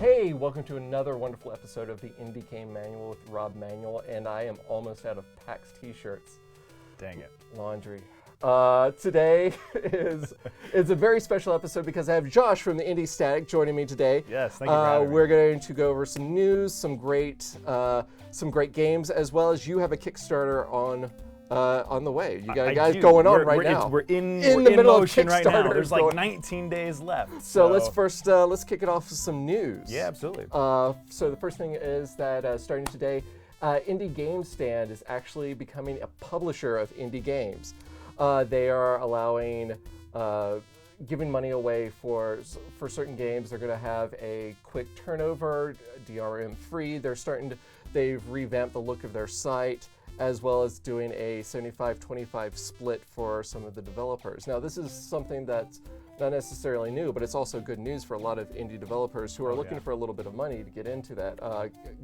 Hey, welcome to another wonderful episode of the Indie Game Manual with Rob Manuel, and I am almost out of PAX t-shirts. Dang it. Laundry. Today is a very special episode because I have Josh from the Indie Static joining me today. Yes, thank you for having me. We're going to go over some news, some great games, as well as you have a Kickstarter on the way. You got a guy going on right now. We're in the middle of motion right now. Kickstarter There's like 19 days left. So let's kick it off with some news. Yeah, absolutely. So the first thing is that starting today, Indie Game Stand is actually becoming a publisher of indie games. They are allowing, giving money away for certain games. They're going to have a quick turnover, DRM free. They've revamped the look of their site, as well as doing a 75-25 split for some of the developers. Now, this is something that's not necessarily new, but it's also good news for a lot of indie developers who are looking for a little bit of money to get into that.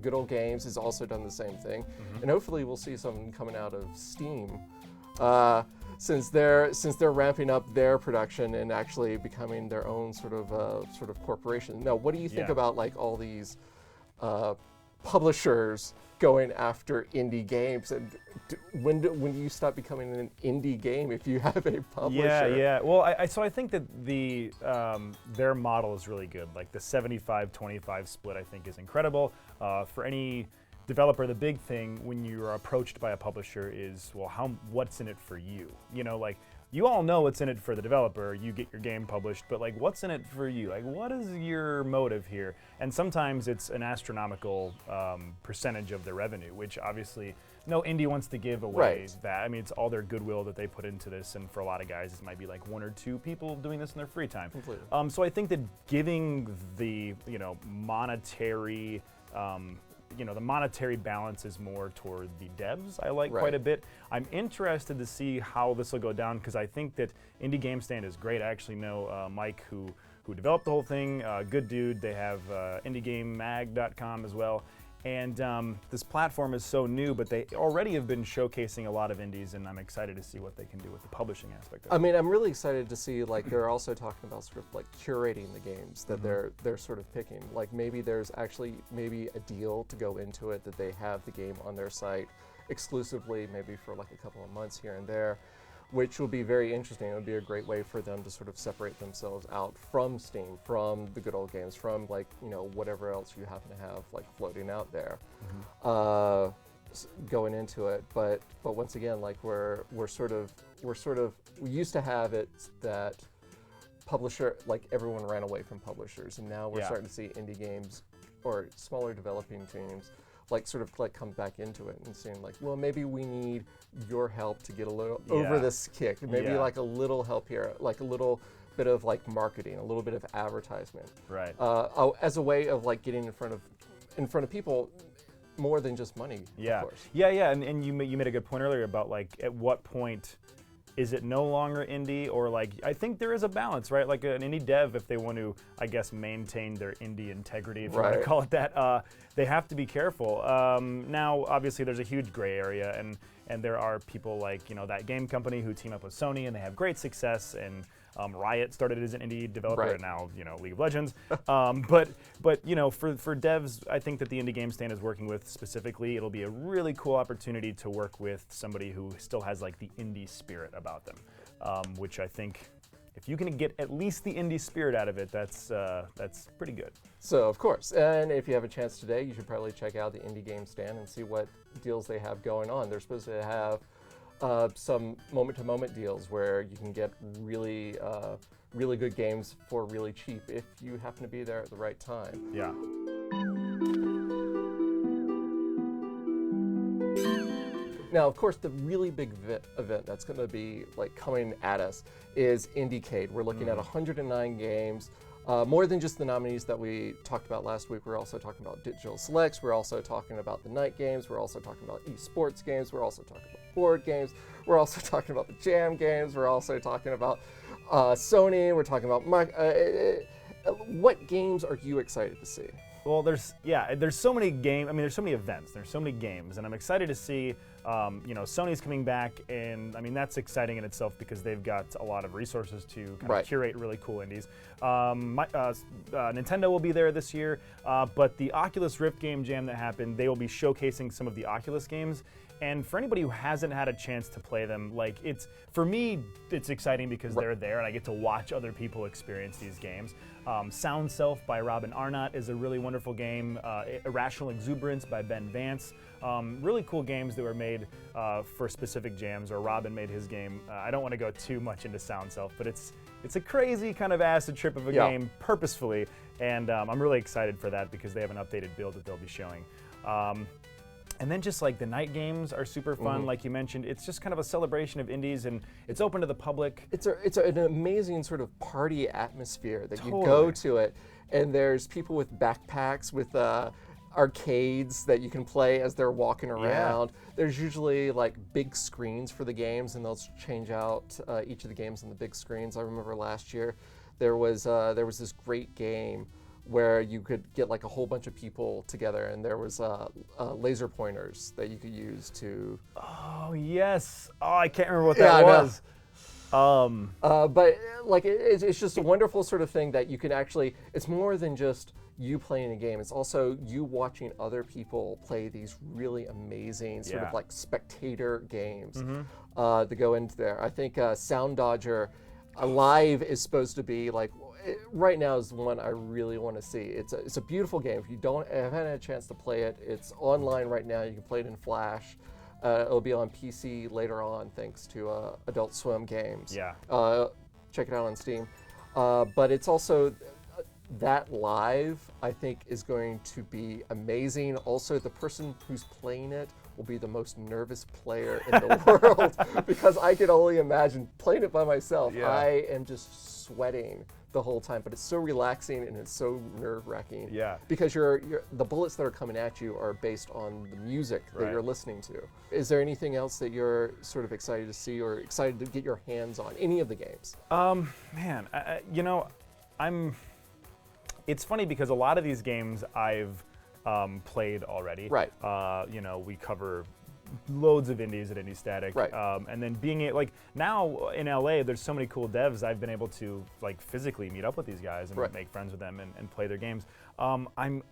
Good Old Games has also done the same thing, and hopefully we'll see something coming out of Steam. Since they're ramping up their production and actually becoming their own sort of corporation. Now, what do you think about like all these publishers going after indie games, and when do you stop becoming an indie game if you have a publisher? Yeah. Well, I think that their model is really good. Like the 75-25 split, I think is incredible. For any developer, the big thing when you're approached by a publisher is, well, what's in it for you? You know, like you all know what's in it for the developer. You get your game published, but like, what's in it for you? Like, what is your motive here? And sometimes it's an astronomical percentage of their revenue, which obviously no indie wants to give away that. I mean, it's all their goodwill that they put into this, and for a lot of guys, it might be like one or two people doing this in their free time. Completely. So I think that giving the monetary the monetary balance is more toward the devs, I like quite a bit. I'm interested to see how this will go down, because I think that Indie Game Stand is great. I actually know Mike, who developed the whole thing, good dude. They have indiegamemag.com as well. And this platform is so new, but they already have been showcasing a lot of indies, and I'm excited to see what they can do with the publishing aspect of it. I mean, I'm really excited to see, like, they're also talking about sort of like curating the games that they're sort of picking. Like, maybe there's actually a deal to go into it, that they have the game on their site exclusively, maybe for like a couple of months here and there, which will be very interesting. It would be a great way for them to sort of separate themselves out from Steam, from the Good Old Games, from like, whatever else you happen to have like floating out there, going into it. But once again, like we used to have it that publisher, like everyone ran away from publishers, and now we're starting to see indie games or smaller developing teams come back into it and saying like, well, maybe we need your help to get a little over this kick. Maybe like a little help here, like a little bit of like marketing, a little bit of advertisement, right? As a way of like getting in front of people, more than just money. Yeah, of course. Yeah. And you made a good point earlier about like at what point is it no longer indie, or like, I think there is a balance, right? Like an indie dev, if they want to, I guess, maintain their indie integrity, if you want to call it that, they have to be careful. Now, obviously, there's a huge gray area, and there are people like, that game company who team up with Sony, and they have great success, and Riot started as an indie developer, and now, League of Legends. But for devs, I think that the Indie Game Stand is working with specifically, it'll be a really cool opportunity to work with somebody who still has like the indie spirit about them, which I think, if you can get at least the indie spirit out of it, that's pretty good. So, of course, and if you have a chance today, you should probably check out the Indie Game Stand and see what deals they have going on. They're supposed to have some moment-to-moment deals where you can get really good games for really cheap if you happen to be there at the right time. Yeah. Now, of course, the really big event that's going to be like coming at us is Indiecade. We're looking at 109 games. More than just the nominees that we talked about last week, we're also talking about digital selects, we're also talking about the night games, we're also talking about esports games, we're also talking about board games, we're also talking about the jam games, we're also talking about Sony, we're talking about what games are you excited to see? Well, there's so many games. I mean, there's so many events. There's so many games, and I'm excited to see You know, Sony's coming back, and I mean that's exciting in itself because they've got a lot of resources to kind of curate really cool indies. Nintendo will be there this year, but the Oculus Rift Game Jam that happened, they will be showcasing some of the Oculus games. And for anybody who hasn't had a chance to play them, like for me, it's exciting because they're there and I get to watch other people experience these games. Sound Self by Robin Arnott is a really wonderful game. Irrational Exuberance by Ben Vance. Really cool games that were made for specific jams, or Robin made his game. I don't want to go too much into Sound Self, but it's a crazy kind of acid trip of a game purposefully, and I'm really excited for that because they have an updated build that they'll be showing. And then just like the night games are super fun, like you mentioned. It's just kind of a celebration of indies, and it's open to the public. It's an amazing sort of party atmosphere that you go to it, and there's people with backpacks with arcades that you can play as they're walking around. There's usually like big screens for the games, and they'll change out each of the games on the big screens. I remember last year there was this great game where you could get like a whole bunch of people together, and there was laser pointers that you could use to. Oh yes! Oh, I can't remember what that was. But like it's just a wonderful sort of thing that you can actually. It's more than just you playing a game. It's also you watching other people play these really amazing sort of like spectator games that go into there. I think Sound Dodger Live is supposed to be like. Right now is the one I really want to see. It's a beautiful game. If you haven't had a chance to play it, it's online right now. You can play it in Flash. It'll be on PC later on, thanks to Adult Swim Games. Yeah. Check it out on Steam. But it's also that live, I think, is going to be amazing. Also, the person who's playing it will be the most nervous player in the world because I can only imagine playing it by myself. I am just sweating the whole time, but it's so relaxing and it's so nerve-wracking. Because the bullets that are coming at you are based on the music that you're listening to. Is there anything else that you're sort of excited to see or excited to get your hands on? Any of the games? Man, you know, it's funny because a lot of these games I've played already. You know, we cover loads of indies at Indie Static, and then being like now in LA, there's so many cool devs. I've been able to like physically meet up with these guys and make friends with them and play their games. I'm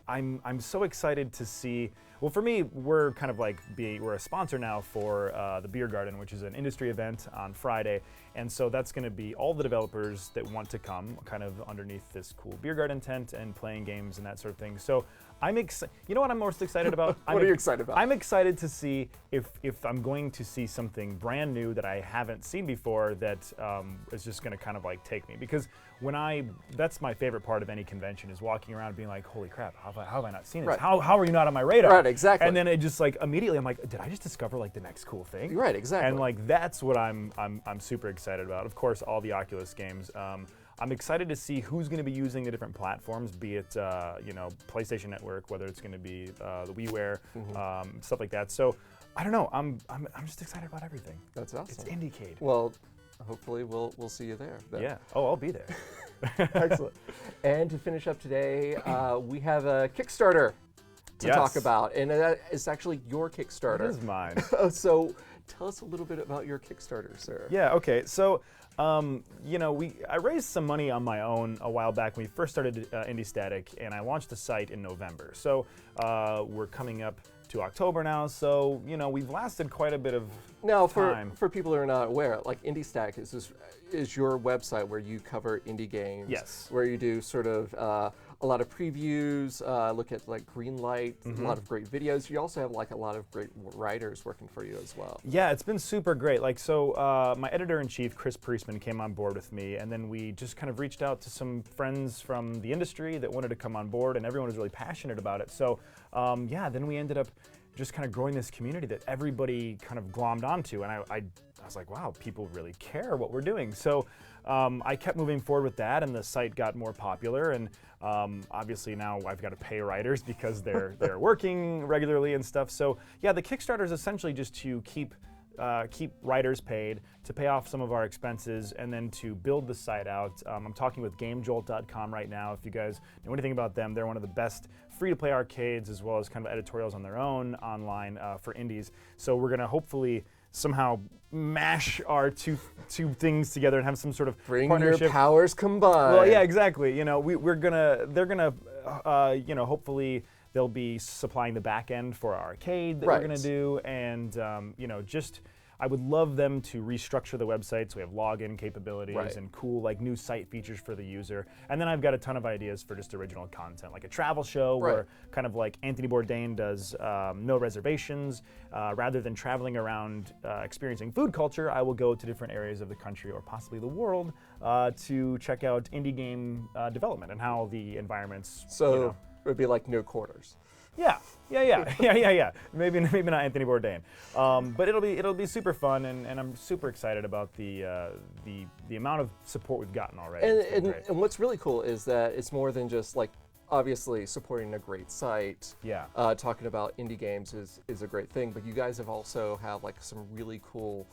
so excited to see. Well, for me, we're kind of like we're a sponsor now for the Beer Garden, which is an industry event on Friday, and so that's going to be all the developers that want to come, kind of underneath this cool Beer Garden tent and playing games and that sort of thing. So I'm excited. You know what I'm most excited about? What are you excited about? I'm excited to see if I'm going to see something brand new that I haven't seen before that is just going to kind of like take me. Because that's my favorite part of any convention is walking around and being like, holy crap, how have I not seen this? How are you not on my radar? Right, exactly. And then it just like immediately I'm like, did I just discover like the next cool thing? Right, exactly. And like that's what I'm super excited about. Of course, all the Oculus games. I'm excited to see who's going to be using the different platforms, be it you know, PlayStation Network, whether it's going to be the WiiWare, stuff like that. So I don't know. I'm just excited about everything. That's awesome. It's Indiecade. Well, hopefully we'll see you there. Then. Yeah. Oh, I'll be there. Excellent. And to finish up today, we have a Kickstarter to talk about, and it's actually your Kickstarter. It is mine. So tell us a little bit about your Kickstarter, sir. Yeah. Okay. So. You know, I raised some money on my own a while back when we first started Indie Static, and I launched the site in November. So we're coming up to October now, so you know we've lasted quite a bit of time. For people who are not aware, like Indie Static is your website where you cover indie games. Yes. Where you do sort of a lot of previews, look at like green light, a lot of great videos. You also have like a lot of great writers working for you as well. Yeah, it's been super great. Like so, my editor-in-chief, Chris Priestman, came on board with me, and then we just kind of reached out to some friends from the industry that wanted to come on board, and everyone was really passionate about it. So yeah, then we ended up just kind of growing this community that everybody kind of glommed onto, and I was like, wow, people really care what we're doing. So I kept moving forward with that, and the site got more popular, and obviously now I've got to pay writers because they're working regularly and stuff. So yeah, the Kickstarter is essentially just to keep keep writers paid, to pay off some of our expenses, and then to build the site out. I'm talking with GameJolt.com right now. If you guys know anything about them, they're one of the best free-to-play arcades as well as kind of editorials on their own online for indies. So we're going to hopefully somehow mash our two things together and have some sort of Bring partnership. your powers combined. Well, yeah, exactly. You know, they're gonna, you know, hopefully they'll be supplying the back end for our arcade that we're gonna do, and you know, just I would love them to restructure the website so we have login capabilities and cool like new site features for the user. And then I've got a ton of ideas for just original content, like a travel show where kind of like Anthony Bourdain does no reservations. Rather than traveling around experiencing food culture, I will go to different areas of the country or possibly the world to check out indie game development and how the environments. So you know, it would be like no quarters. Yeah. Maybe not Anthony Bourdain, but it'll be super fun, and I'm super excited about the amount of support we've gotten already. And what's really cool is that it's more than just like obviously supporting a great site. Yeah. Talking about indie games is a great thing, but you guys have also have like some really cool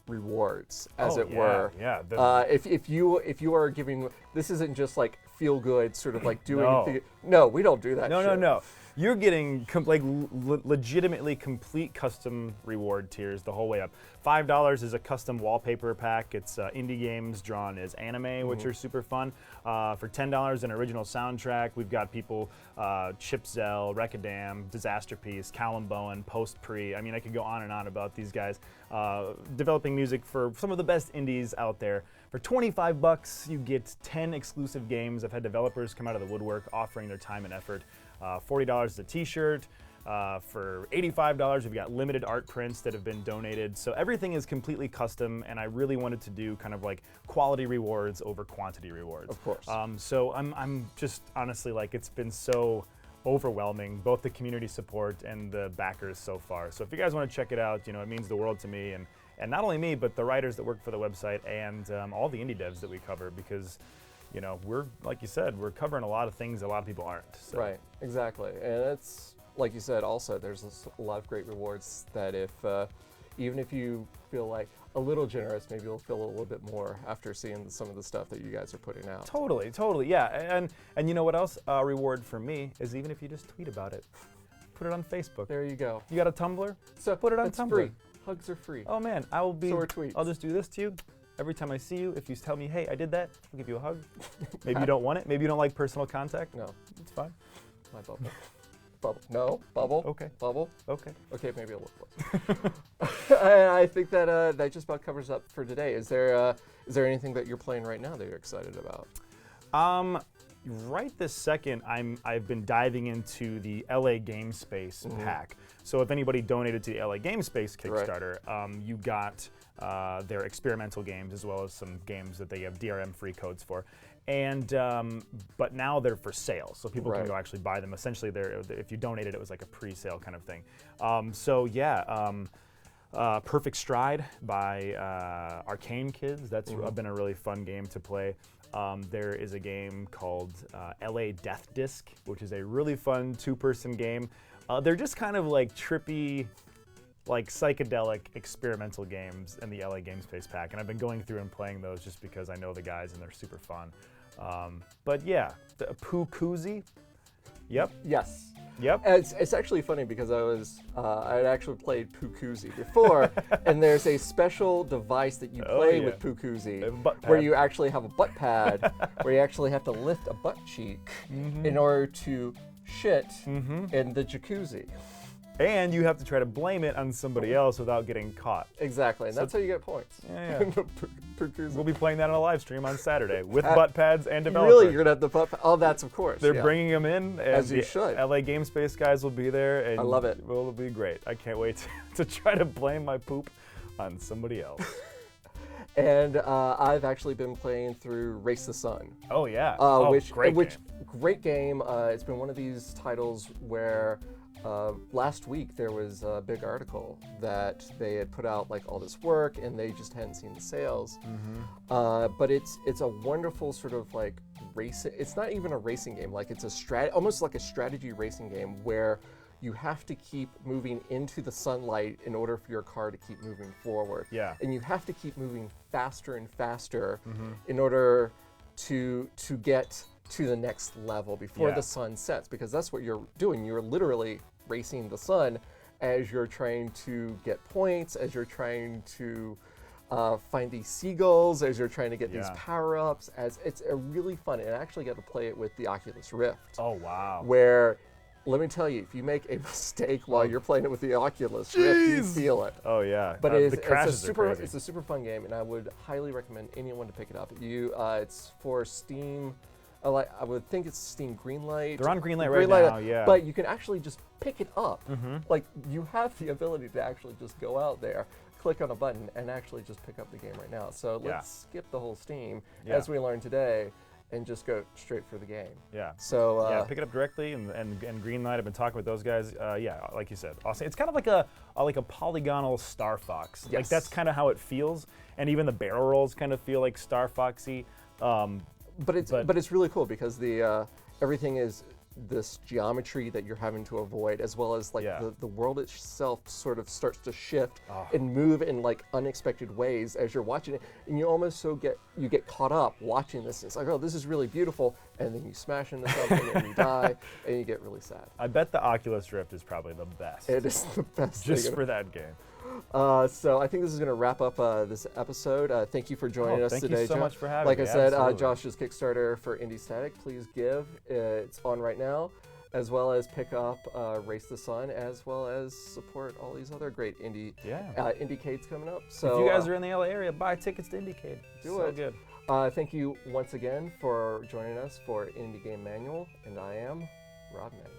rewards, as it were. Yeah. If you are giving, this isn't just like feel good, sort of like doing anything. No, we don't do that. No. You're getting legitimately complete custom reward tiers the whole way up. $5 is a custom wallpaper pack. It's indie games drawn as anime, which are super fun. For $10, an original soundtrack. We've got people Chip Zell, Wreck-A-Dam, Disaster Piece, Callum Bowen, Post Pre. I mean, I could go on and on about these guys developing music for some of the best indies out there. For $25, you get 10 exclusive games. I've had developers come out of the woodwork offering their time and effort. $40 is a t-shirt. For $85, we've got limited art prints that have been donated. So everything is completely custom, and I really wanted to do kind of like quality rewards over quantity rewards. Of course. So I'm just honestly like, it's been so overwhelming, both the community support and the backers so far. So if you guys want to check it out, you know, it means the world to me, and not only me, but the writers that work for the website and all the indie devs that we cover, because you know, we're, like you said, we're covering a lot of things that a lot of people aren't. So. Right, exactly. And it's, like you said, also, there's a lot of great rewards that if, even if you feel like a little generous, maybe you'll feel a little bit more after seeing some of the stuff that you guys are putting out. Totally, yeah. And you know what else? A reward for me is even if you just tweet about it. Put it on Facebook. There you go. You got a Tumblr? So put it on it's Tumblr. Free. Hugs are free. Oh man, I will be, so are tweets. I'll just do this to you. Every time I see you, if you tell me, hey, I did that, I'll give you a hug. Maybe you don't want it. Maybe you don't like personal contact. No. It's fine. My bubble. Bubble. No. Bubble. Okay. Bubble. Okay. Okay, maybe a little close. I think that that just about covers up for today. Is there anything that you're playing right now that you're excited about? Right this second, I've been diving into the LA Game Space pack. So if anybody donated to the LA Game Space Kickstarter, you got their experimental games as well as some games that they have DRM free codes for. And but now they're for sale, so people can go actually buy them. Essentially, if you donated, it was like a pre-sale kind of thing. So yeah. Perfect Stride by Arcane Kids. That's been a really fun game to play. There is a game called LA Death Disc, which is a really fun two-person game. They're just kind of like trippy, like psychedelic experimental games in the LA Game Space pack, and I've been going through and playing those just because I know the guys and they're super fun. But yeah, the Poo-Koozie. Yep. Yes. Yep. It's actually funny because I had actually played Poo-Koozie before, and there's a special device that you play with Poo-Koozie where you actually have a butt pad where you actually have to lift a butt cheek in order to shit in the jacuzzi. And you have to try to blame it on somebody else without getting caught. Exactly, and that's how you get points. Yeah. We'll be playing that on a live stream on Saturday with butt pads and developers. Really, you're gonna have the butt pads? Oh, that's of course. They're bringing them in, and as you should. LA Game Space guys will be there, and I love it. It'll be great. I can't wait to try to blame my poop on somebody else. And I've actually been playing through Race the Sun. Oh yeah. Great game. It's been one of these titles where. Last week there was a big article that they had put out like all this work and they just hadn't seen the sales. But it's a wonderful sort of like racing. It's not even a racing game. Like it's almost like a strategy racing game where you have to keep moving into the sunlight in order for your car to keep moving forward. Yeah. And you have to keep moving faster and faster in order to get to the next level before the sun sets, because that's what you're doing. You're literally racing the sun as you're trying to get points, as you're trying to find these seagulls, as you're trying to get these power-ups. As it's a really fun, and I actually got to play it with the Oculus Rift. Oh, wow. Where, let me tell you, if you make a mistake while you're playing it with the Oculus Rift, you feel it. Oh, yeah. But the crashes are crazy. it's a super fun game, and I would highly recommend anyone to pick it up. It's for Steam. I would think it's Steam Greenlight. They're on Greenlight right now, yeah. But you can actually just pick it up. Like, you have the ability to actually just go out there, click on a button, and actually just pick up the game right now. So let's skip the whole Steam, as we learned today, and just go straight for the game. Yeah. So pick it up directly, and Greenlight. I've been talking with those guys. Like you said, awesome. It's kind of like a polygonal Star Fox. Yes. Like that's kind of how it feels, and even the barrel rolls kind of feel like Star Foxy. But it's really cool because the everything is this geometry that you're having to avoid, as well as like the world itself sort of starts to shift and move in like unexpected ways as you're watching it, and you almost get caught up watching this. It's like, oh, this is really beautiful, and then you smash into something and you die, and you get really sad. I bet the Oculus Rift is probably the best. It is the best just for that game. So I think this is going to wrap up this episode. Thank you for joining us today, Thank you so Josh. much for having me. Like I said, Absolutely. Josh's Kickstarter for Indie Static, please give. It's on right now, as well as pick up Race the Sun, as well as support all these other great Indiecades coming up. So if you guys are in the LA area, buy tickets to Indiecade. Do it. Good. Thank you once again for joining us for Indie Game Manual, and I am Rob Manuel.